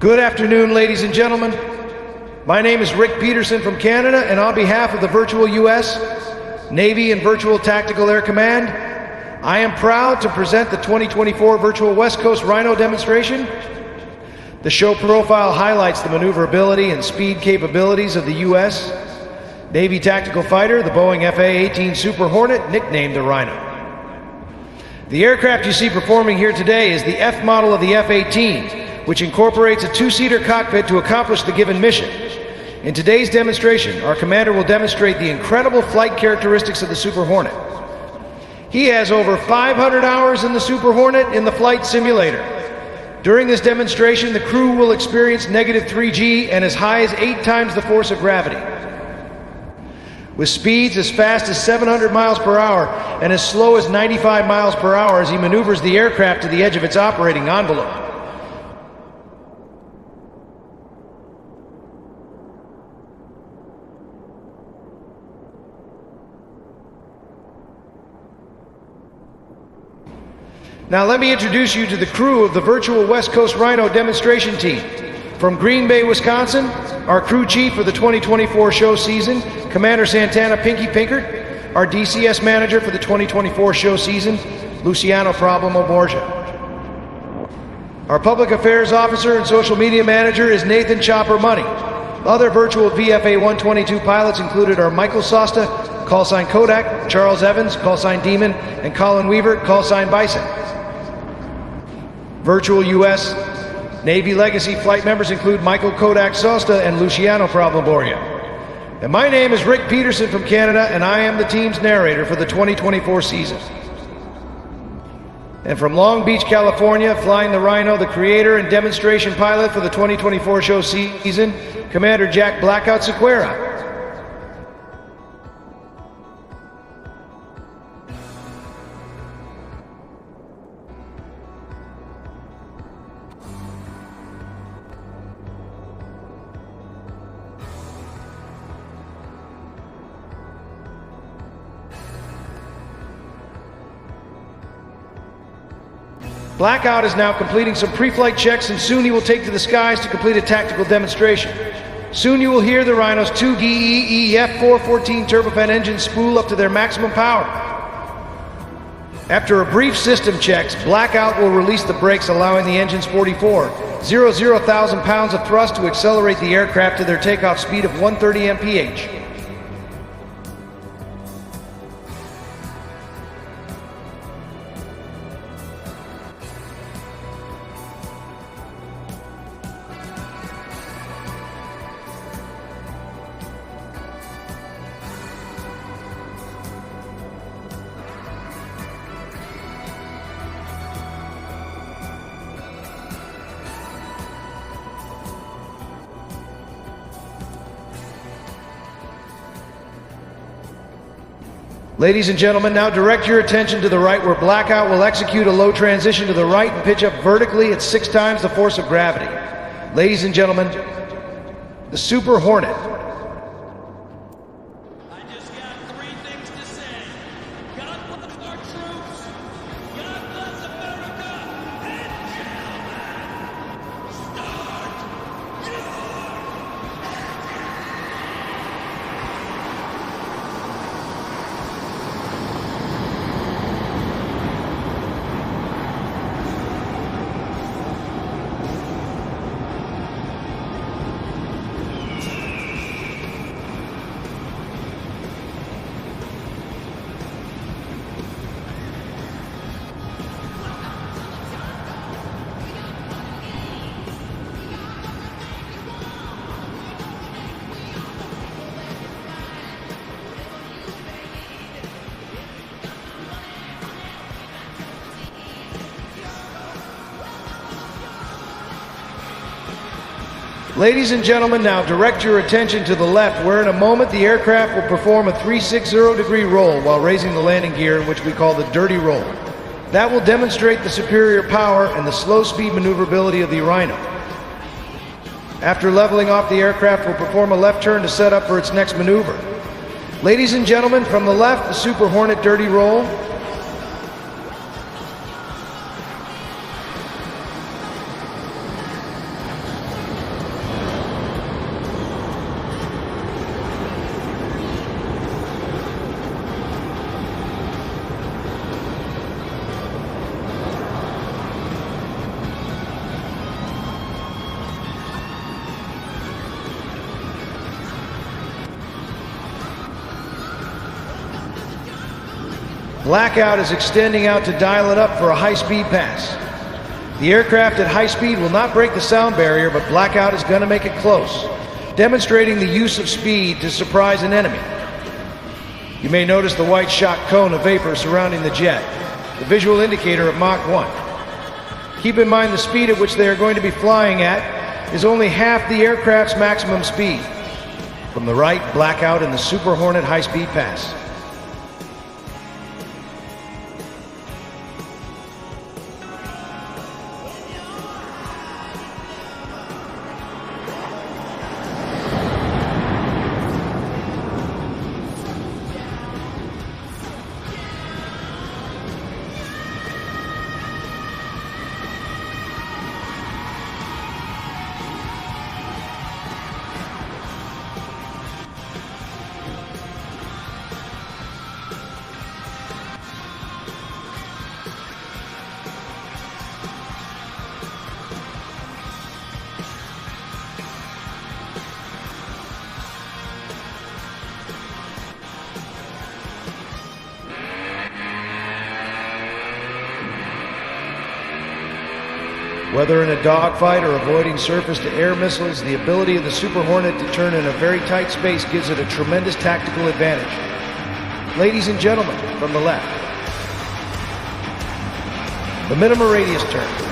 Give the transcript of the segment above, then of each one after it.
Good afternoon, ladies and gentlemen. My name is Rick Peterson from Canada, and on behalf of the Virtual U.S. Navy and Virtual Tactical Air Command, I am proud to present the 2024 Virtual West Coast Rhino demonstration. The show profile highlights the maneuverability and speed capabilities of the U.S. Navy tactical fighter, the Boeing FA-18 Super Hornet, nicknamed the Rhino. The aircraft you see performing here today is the F model of the F-18, which incorporates a two-seater cockpit to accomplish the given mission. In today's demonstration, our commander will demonstrate the incredible flight characteristics of the Super Hornet. He has over 500 hours in the Super Hornet in the flight simulator. During this demonstration, the crew will experience negative 3G and as high as 8 times the force of gravity. With speeds as fast as 700 miles per hour and as slow as 95 miles per hour as he maneuvers the aircraft to the edge of its operating envelope. Now let me introduce you to the crew of the Virtual West Coast Rhino demonstration team. From Green Bay, Wisconsin, our crew chief for the 2024 show season, Commander Santana Pinky Pinkert. Our DCS manager for the 2024 show season, Luciano Problemo Borgia. Our public affairs officer and social media manager is Nathan Chopper Money. Other virtual VFA 122 pilots included are Michael Sosta, callsign Kodak, Charles Evans, callsign Demon, and Colin Weaver, callsign Bison. Virtual U.S. Navy Legacy flight members include Michael Kodak Sosta and Luciano Problemo. And my name is Rick Peterson from Canada, and I am the team's narrator for the 2024 season. And from Long Beach, California, flying the Rhino, the creator and demonstration pilot for the 2024 show season, Commander Jack Blackout Sequeira. Blackout is now completing some pre-flight checks, and soon he will take to the skies to complete a tactical demonstration. Soon you will hear the Rhino's 2 GE EF414 turbofan engines spool up to their maximum power. After a brief system checks, Blackout will release the brakes, allowing the engine's 44,000 pounds of thrust to accelerate the aircraft to their takeoff speed of 130 mph. Ladies and gentlemen, now direct your attention to the right, where Blackout will execute a low transition to the right and pitch up vertically at 6 times the force of gravity. Ladies and gentlemen, the Super Hornet. I just got 3 things to say. God bless our troops. God bless America. And gentlemen, start your Ladies and gentlemen, now direct your attention to the left, where in a moment the aircraft will perform a 360-degree roll while raising the landing gear, in which we call the dirty roll. That will demonstrate the superior power and the slow-speed maneuverability of the Rhino. After leveling off, the aircraft will perform a left turn to set up for its next maneuver. Ladies and gentlemen, from the left, the Super Hornet dirty roll. Blackout is extending out to dial it up for a high-speed pass. The aircraft at high speed will not break the sound barrier, but Blackout is going to make it close, demonstrating the use of speed to surprise an enemy. You may notice the white shock cone of vapor surrounding the jet, the visual indicator of Mach 1. Keep in mind the speed at which they are going to be flying at is only half the aircraft's maximum speed. From the right, Blackout in the Super Hornet high-speed pass. Whether in a dogfight or avoiding surface-to-air missiles, the ability of the Super Hornet to turn in a very tight space gives it a tremendous tactical advantage. Ladies and gentlemen, from the left, the minimum radius turn.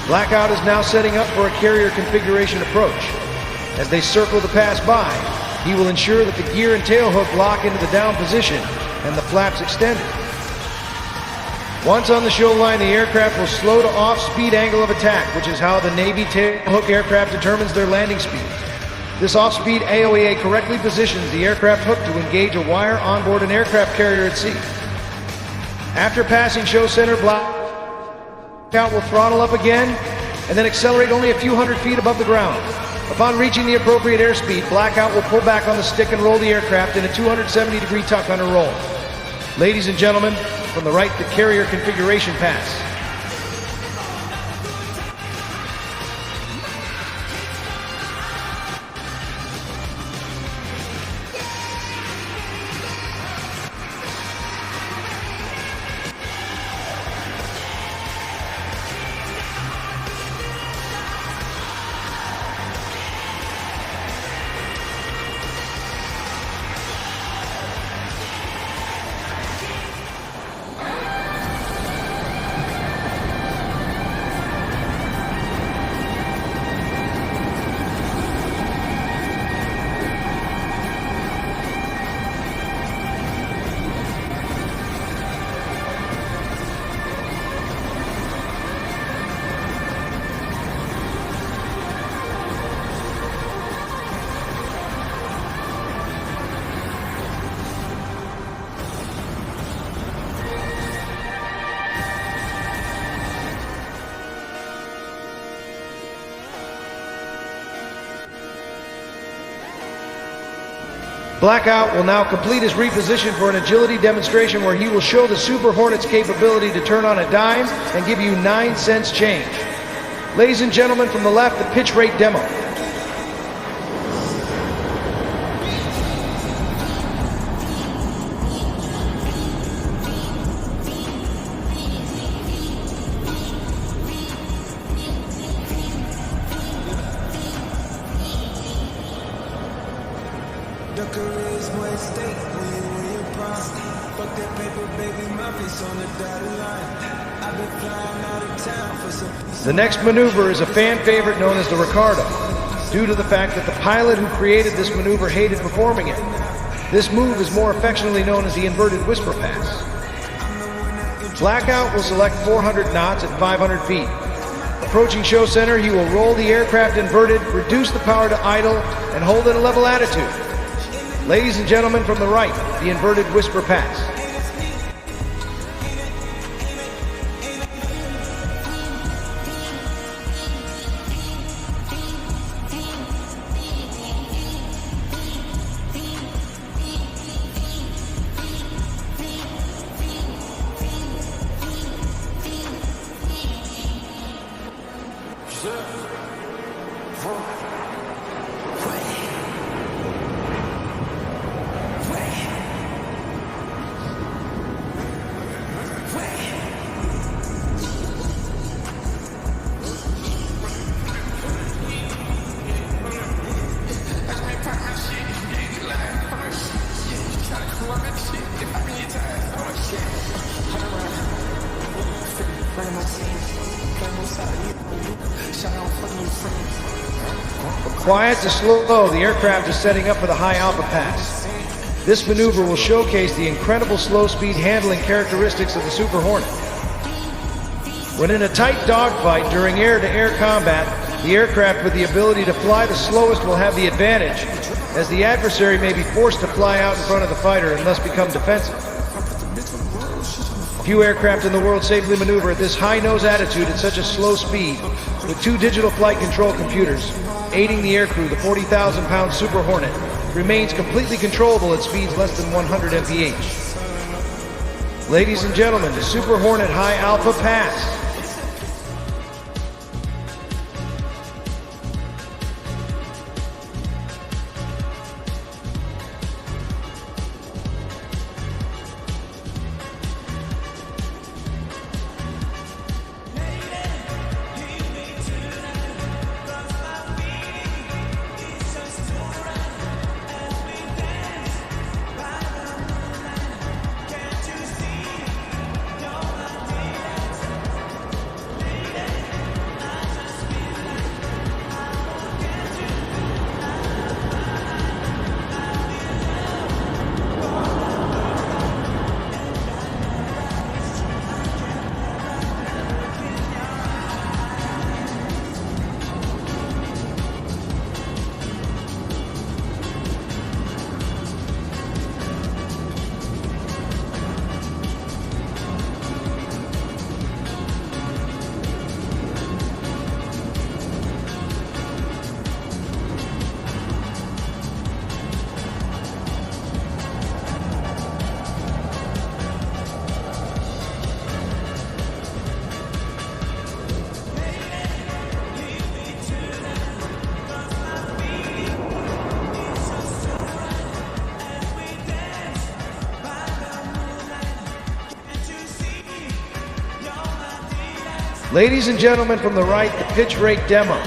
Blackout is now setting up for a carrier configuration approach. As they circle the pass by, he will ensure that the gear and tail hook lock into the down position and the flaps extended. Once on the show line, the aircraft will slow to off-speed angle of attack, which is how the Navy tail hook aircraft determines their landing speed. This off-speed AOEA correctly positions the aircraft hook to engage a wire onboard an aircraft carrier at sea. After passing show center, Blackout will throttle up again and then accelerate only a few hundred feet above the ground. Upon reaching the appropriate airspeed, Blackout will pull back on the stick and roll the aircraft in a 270-degree tuck under roll. Ladies and gentlemen, from the right, the carrier configuration pass. Blackout will now complete his reposition for an agility demonstration where he will show the Super Hornet's capability to turn on a dime and give you 9 cents change. Ladies and gentlemen, from the left, the pitch rate demo. The career's more at stake when you in your prime. Fuck that paper, baby, my face on the dotted line. I've been flying out of town for some peace. The next maneuver is a fan favorite known as the Ricardo, due to the fact that the pilot who created this maneuver hated performing it. This move is more affectionately known as the inverted whisper pass. Blackout will select 400 knots at 500 feet. Approaching show center, he will roll the aircraft inverted, reduce the power to idle, and hold at a level attitude. Ladies and gentlemen, from the right, the inverted whisper pass. From quiet to slow, the aircraft is setting up for the high alpha pass. This maneuver will showcase the incredible slow-speed handling characteristics of the Super Hornet. When in a tight dogfight during air-to-air combat, the aircraft with the ability to fly the slowest will have the advantage, as the adversary may be forced to fly out in front of the fighter and thus become defensive. Few aircraft in the world safely maneuver at this high-nose attitude at such a slow speed, with 2 digital flight control computers aiding the aircrew. The 40,000-pound Super Hornet remains completely controllable at speeds less than 100 mph. Ladies and gentlemen, the Super Hornet High Alpha Pass. Ladies and gentlemen, from the right, the pitch rate demo.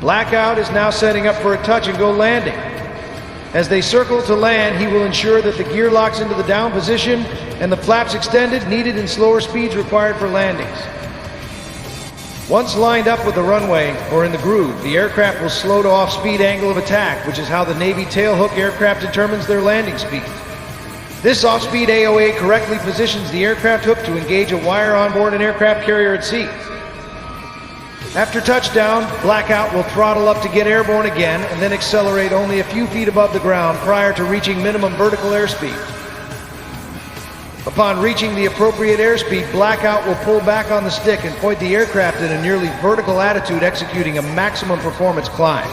Blackout is now setting up for a touch and go landing. As they circle to land, he will ensure that the gear locks into the down position and the flaps extended, needed in slower speeds required for landings. Once lined up with the runway or in the groove, the aircraft will slow to off-speed angle of attack, which is how the Navy tailhook aircraft determines their landing speed. This off-speed AOA correctly positions the aircraft hook to engage a wire on board an aircraft carrier at sea. After touchdown, Blackout will throttle up to get airborne again and then accelerate only a few feet above the ground prior to reaching minimum vertical airspeed. Upon reaching the appropriate airspeed, Blackout will pull back on the stick and point the aircraft in a nearly vertical attitude, executing a maximum performance climb.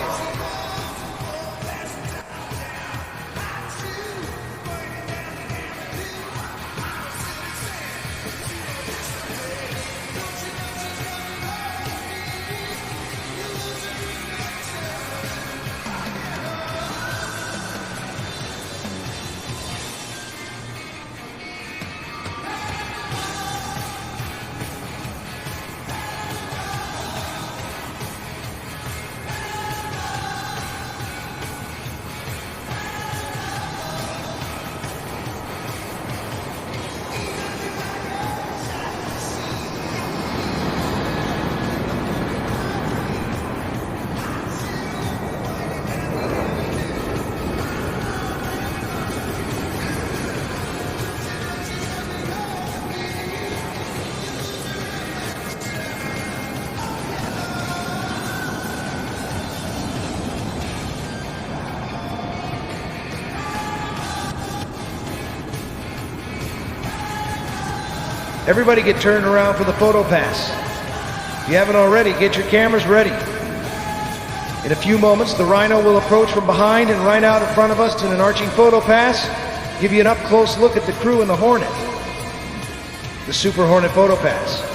Everybody get turned around for the photo pass. If you haven't already, get your cameras ready. In a few moments, the Rhino will approach from behind and right out in front of us in an arching photo pass, give you an up-close look at the crew in the Hornet. The Super Hornet photo pass.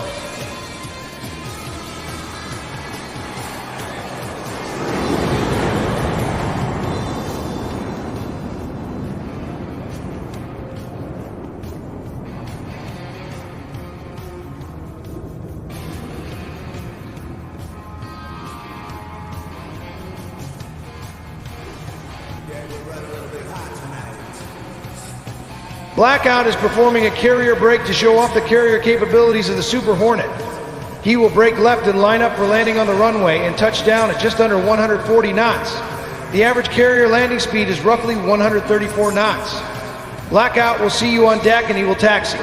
Blackout is performing a carrier brake to show off the carrier capabilities of the Super Hornet. He will brake left and line up for landing on the runway and touch down at just under 140 knots. The average carrier landing speed is roughly 134 knots. Blackout will see you on deck and he will taxi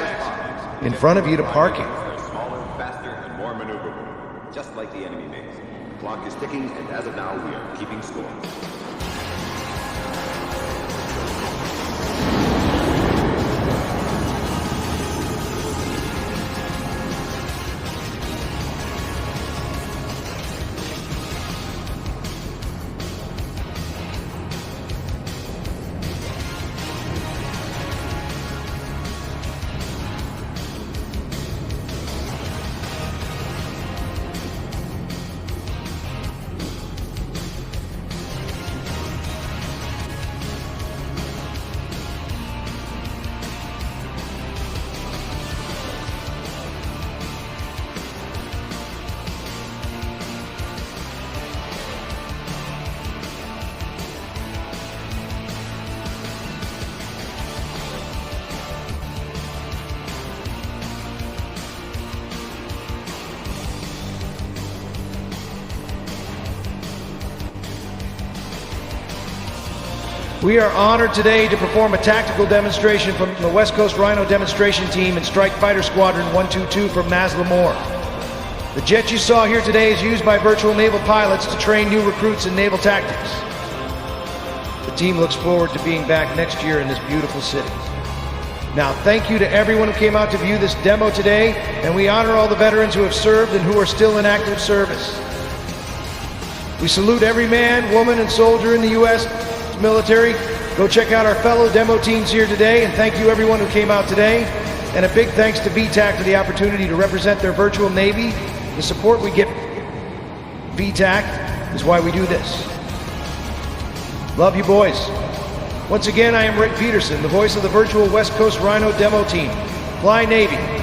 in front of you to parking. Smaller, faster, and more maneuverable, just like the enemy base. The clock is ticking, and as of now, we are keeping score. We are honored today to perform a tactical demonstration from the West Coast Rhino Demonstration Team and Strike Fighter Squadron 122 from Maslamore. The jet you saw here today is used by virtual naval pilots to train new recruits in naval tactics. The team looks forward to being back next year in this beautiful city. Now, thank you to everyone who came out to view this demo today, and we honor all the veterans who have served and who are still in active service. We salute every man, woman, and soldier in the U.S. military. Go check out our fellow demo teams here today, and thank you everyone who came out today. And a big thanks to VTAC for the opportunity to represent their virtual Navy. The support we get VTAC is why we do this. Love you, boys. Once again, I am Rick Peterson, the voice of the virtual West Coast Rhino demo team. Fly Navy.